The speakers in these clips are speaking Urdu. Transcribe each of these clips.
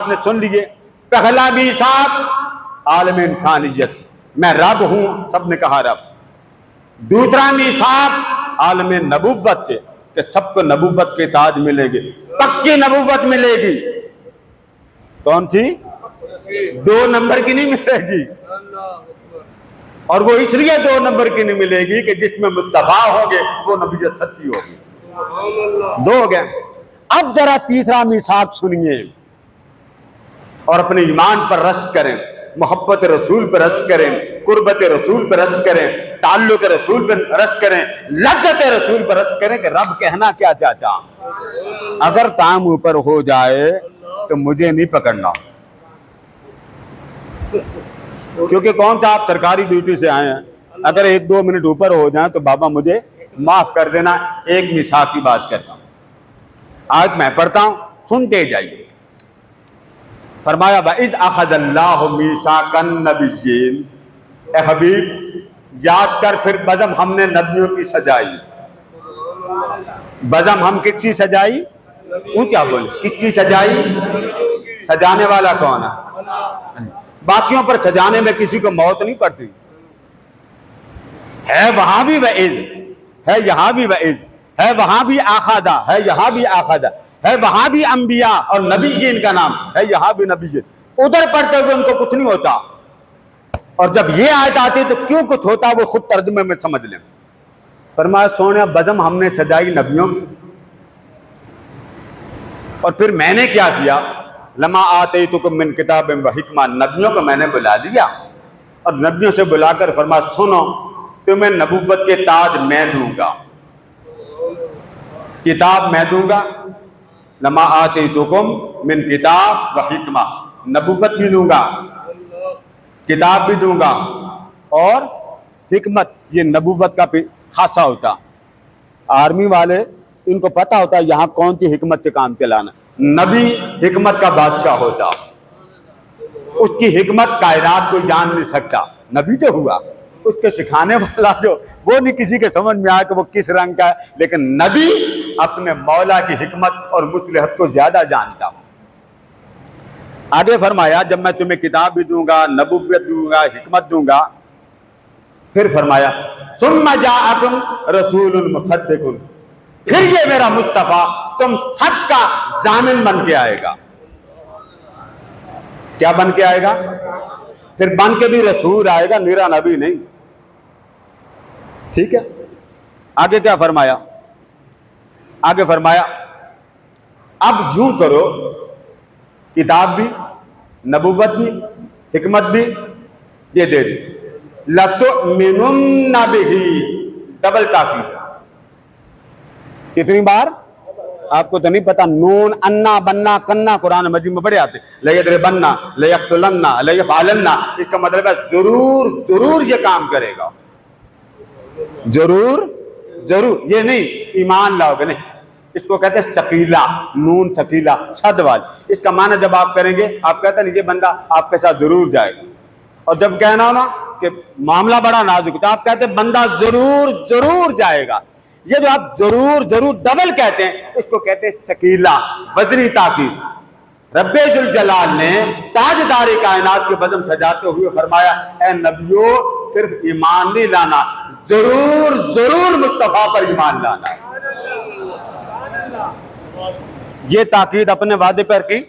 نے سن لیے. پہلا میثاق عالم انسانیت، میں رب ہوں، سب نے کہا رب. دوسرا میثاق عالم نبوت کے، کہ سب کو نبوت کے تاج ملے گی، پکی نبوت ملے گی. کون سی؟ 2 نمبر کی نہیں ملے گی. اور وہ اس لیے 2 نمبر کی نہیں ملے گی کہ جس میں مصطفیٰ ہوں گے وہ نبوت سچی ہوگی. 2 ہو گئے. اب ذرا تیسرا میثاق سنیے اور اپنے ایمان پر رشک کریں، محبت رسول پر رشک کریں، قربت رسول پر رشک کریں، تعلق رسول پر رشک کریں، لذت رسول پر رشک کریں کہ رب کہنا کیا چاہتا. اگر تام اوپر ہو جائے تو مجھے نہیں پکڑنا، کیونکہ کون سا آپ سرکاری ڈیوٹی سے آئے ہیں، اگر 1-2 منٹ اوپر ہو جائیں تو بابا مجھے معاف کر دینا. ایک میثاق کی بات کرتا ہوں، آج میں پڑھتا ہوں، سنتے جائیے. فرمایا وَإِذْ أَخَذَ اللَّهُ مِيثَاقَ النَّبِيِّينَ، اے حبیب یاد کر پھر بزم ہم نے نبیوں کی سجائی. بزم ہم کس کی سجائی؟ اونچا بول، کس کی سجائی؟ سجانے والا کون ہے؟ باقیوں پر سجانے میں کسی کو موت نہیں پڑتی. ہے وہاں بھی وَإِذْ، ہے یہاں بھی وَإِذْ، ہے وہاں بھی آخذہ، ہے یہاں بھی آخذہ، ہے وہاں بھی انبیاء اور نبیین کا نام ہے، یہاں بھی نبیین. ادھر پڑھتے ہوئے ان کو کچھ نہیں ہوتا، اور جب یہ آیت آتی تو کیوں کچھ ہوتا وہ خود ترجمے میں سمجھ لیں. فرمایا سونے بزم ہم نے سجائی نبیوں کی، اور پھر میں نے کیا کیا؟ لما آتیتکم من کتاب و حکمہ، نبیوں کو میں نے بلا لیا اور نبیوں سے بلا کر فرمایا سنو تمہیں نبوت کے تاج میں دوں گا، کتاب میں دوں گا. لما آتیتکم من کتاب و حکمہ، نبوت بھی دوں گا، کتاب بھی دوں گا، اور حکمت. یہ نبوت کا خاصہ ہوتا، آرمی والے ان کو پتہ ہوتا ہے یہاں کون سی حکمت سے کام چلانا. نبی حکمت کا بادشاہ ہوتا، اس کی حکمت کائنات کوئی جان نہیں سکتا. نبی تو ہوا، اس کے سکھانے والا جو وہ نہیں کسی کے سمجھ میں آیا کہ وہ کس رنگ کا ہے، لیکن نبی اپنے مولا کی حکمت اور مصلحت کو زیادہ جانتا. آگے فرمایا جب میں تمہیں کتاب بھی دوں گا، نبوت دوں گا، حکمت دوں گا، پھر فرمایا ثم جاءکم رسول مصدق، پھر یہ میرا مصطفیٰ تم سب کا ضامن بن کے آئے گا. کیا بن کے آئے گا؟ پھر بن کے بھی رسول آئے گا، میرا نبی نہیں. ٹھیک ہے. آگے کیا فرمایا؟ آگے فرمایا اب یوں کرو، کتاب بھی، نبوت بھی، حکمت بھی یہ دے دی. لَتُؤْمِنُنَّ بِهِ، ڈبل تاکید. کتنی بار؟ آپ کو تو نہیں پتا. نون، انا، بننا، کننا قرآن مجید میں بڑے آتے. لَيَضْرِبَنَّ، لَيَقْتُلَنَّ، لَيَفْعَلَنَّ، اس کا مطلب ہے ضرور ضرور یہ کام کرے گا، ضرور ضرور. یہ نہیں ایمان لاؤ گے، نہیں. اس کو کہتے ہیں ثقیلہ، نون ثقیلہ شد والی. اس کا معنی جب آپ کریں گے آپ کہتے ہیں یہ بندہ آپ کے ساتھ ضرور جائے گا. اور جب کہنا ہو نا کہ معاملہ بڑا نازک تو آپ کہتے ہیں بندہ ضرور ضرور جائے گا. یہ جو آپ ضرور ضرور ڈبل کہتے ہیں اس کو کہتے ہیں ثقیلہ، وزنی تاکید. رب ذوالجلال نے تاجدار کائنات کے بزم سجاتے ہوئے فرمایا اے نبیو صرف ایمان نہیں لانا، ضرور ضرور مصطفیٰ پر ایمان لانا. یہ تاکید اپنے وعدے پر کی.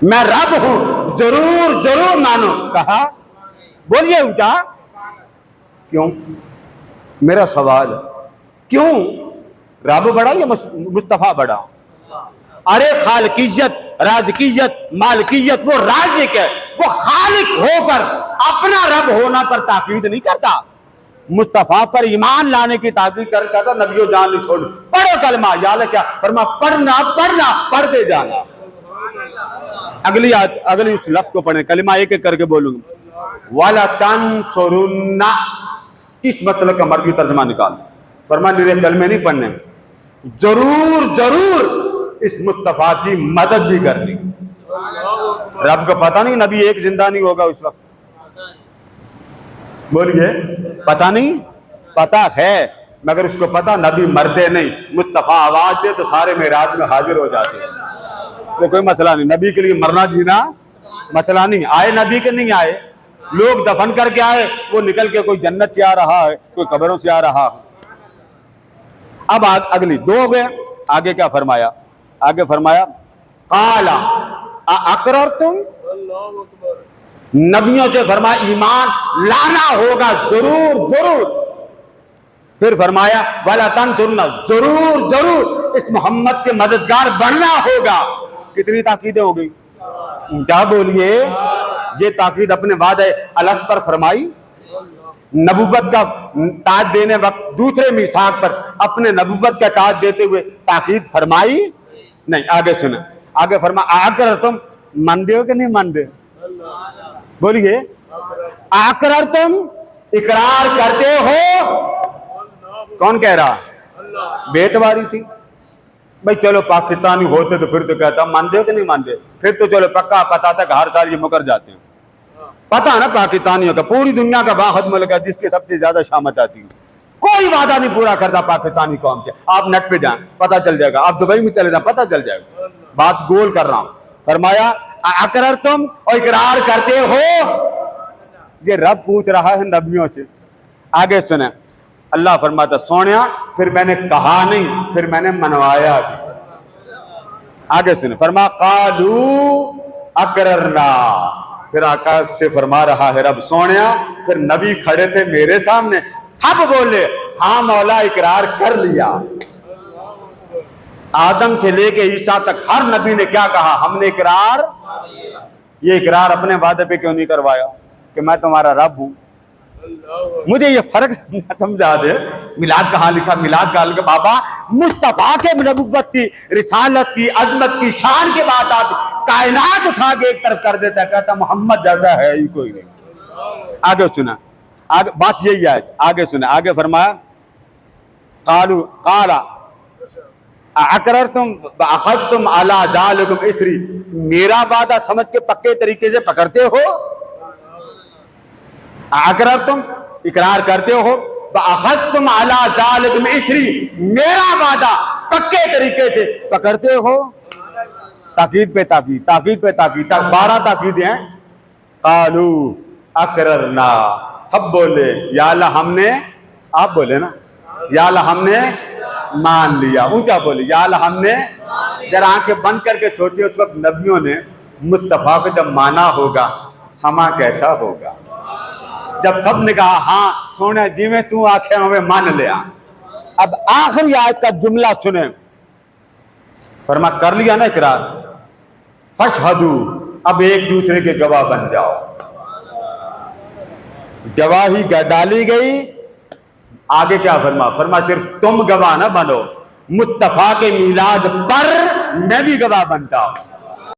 میں رب ہوں، ضرور ضرور مانو. کہا بولیے اونچا. کیوں؟ میرا سوال ہے کیوں؟ رب بڑا یا مصطفیٰ بڑا؟ ارے خالقیت، رازقیت، مالکیت، وہ رازق ہے، وہ خالق ہو کر اپنا رب ہونا پر تاکید نہیں کرتا. مصطفیٰ پر ایمان لانے کی تاکید کرتا. نبیو جان نہیں چھوڑ، پڑھو کلمہ. یا کیا فرما؟ پڑھنا پڑھنا پڑھتے جانا. اگلی اس لفظ کو پڑھیں، کلمہ ایک ایک کر کے بولوں گا. وَلَتَنْصُرُنَّ، اس مسئلے کا مرضی ترجمہ نکال. فرما میرے کلمے نہیں پڑھنے، ضرور ضرور اس مصطفیٰ کی مدد بھی کرنی. رب کو پتہ نہیں نبی ایک زندہ نہیں ہوگا اس وقت. بولیے پتہ نہیں؟ پتہ ہے، مگر اس کو پتہ نبی مرتے نہیں. مصطفیٰ آواز دے تو سارے معراج میں حاضر ہو جاتے. وہ کوئی مسئلہ نہیں، نبی کے لیے مرنا جینا مسئلہ نہیں. آئے نبی کے نہیں آئے، لوگ دفن کر کے آئے، وہ نکل کے کوئی جنت سے آ رہا ہے، کوئی قبروں سے آ رہا ہے. اب اگلی دو ہو گئے. آگے کیا فرمایا؟ آگے فرمایا قال اقررتم، نبیوں سے فرمایا ایمان لانا ہوگا ضرور ضرور. پھر فرمایا وَلَا تَنْصُرْنَا، ضرور ضرور اس محمد کے مددگار بننا ہوگا. کتنی تاکیدیں ہو گئی؟ کیا بولیے؟ یہ تاکید اپنے وعدہ الست پر فرمائی، نبوت کا تاج دینے وقت دوسرے میثاق پر اپنے نبوت کا تاج دیتے ہوئے تاکید فرمائی نہیں. آگے سنیں، آگے فرما اقررتم، ماندے ہو کہ نہیں ماندے؟ بولیے اقررتم، اقرار کرتے ہو. کون کہہ رہا؟ بے اعتباری تھی بھائی. چلو پاکستانی ہوتے تو پھر تو کہتا ماندے ہو کہ نہیں ماندے، پھر تو چلو پکا پتا تھا کہ ہر سال یہ مکر جاتے ہیں. پتا نا پاکستانیوں کا، پوری دنیا کا واحد ملک ہے جس کے سب سے زیادہ شامت آتی ہے. کوئی وعدہ نہیں پورا کرتا پاکستانی قوم کے. آپ نیٹ پہ جائیں پتہ چل جائے گا، آپ دبئی میں چلے جائیں پتہ چل جائے گا. بات گول کر رہا ہوں. فرمایا اقررتم، اور اقرار کرتے ہو. یہ رب پوچھ رہا ہے نبیوں سے. آگے سنیں، اللہ فرماتا سونیا پھر میں نے کہا نہیں، پھر میں نے منوایا بھی. آگے سنیں، فرما قالوا اقررنا. پھر آقا سے فرما رہا ہے رب سونیا، پھر نبی کھڑے تھے میرے سامنے، سب بولے ہاں مولا اقرار کر لیا. آدم سے لے کے عیسیٰ تک ہر نبی نے کیا کہا؟ ہم نے اقرار. یہ اقرار اپنے وعدے پہ کیوں نہیں کروایا کہ میں تمہارا رب ہوں؟ مجھے یہ فرق سمجھا دے. میلاد کہاں لکھا؟ میلاد کہاں لکھا؟ بابا مصطفیٰ کے نبوت کی، رسالت کی، عظمت کی، شان کی بات آتی، کائنات اٹھا کے ایک طرف کر دیتا ہے، کہتا محمد جیسا ہے ہی کوئی نہیں. آگے سنا، آگے بات یہی ہے. آگے سنا، آگے فرمایا قال اقررتم واخذتم علی ذلکم اسری، میرا وعدہ سمجھ کے پکے طریقے سے پکڑتے ہو. اقررتم، اقرار کرتے ہو. واخذتم علی ذلکم اسری، میرا وعدہ پکے طریقے سے پکڑتے ہو. تاکید پہ تاکید، تاکید پہ تاکید، 12 تاکیدیں ہیں. قالوا اقررنا، سب بولے یا اللہ ہم نے، آپ بولے نا یا اللہ ہم نے مان لیا. اونچا بولے یا اللہ ہم نے. ذرا آنکھیں بند کر کے سوچے اس وقت نبیوں نے مصطفیٰ کو جب مانا ہوگا سما کیسا ہوگا. جب سب نے کہا ہاں سونے جی میں تو آنکھیں ہمیں مان لیا. اب آخری آیت کا جملہ سنیں، فرما کر لیا نا اقرار، فاشہدوا، اب ایک دوسرے کے گواہ بن جاؤ. گواہی ڈالی گئی. آگے کیا فرما صرف تم گواہ نہ بنو، مصطفیٰ کے میلاد پر میں بھی گواہ بنتا ہوں.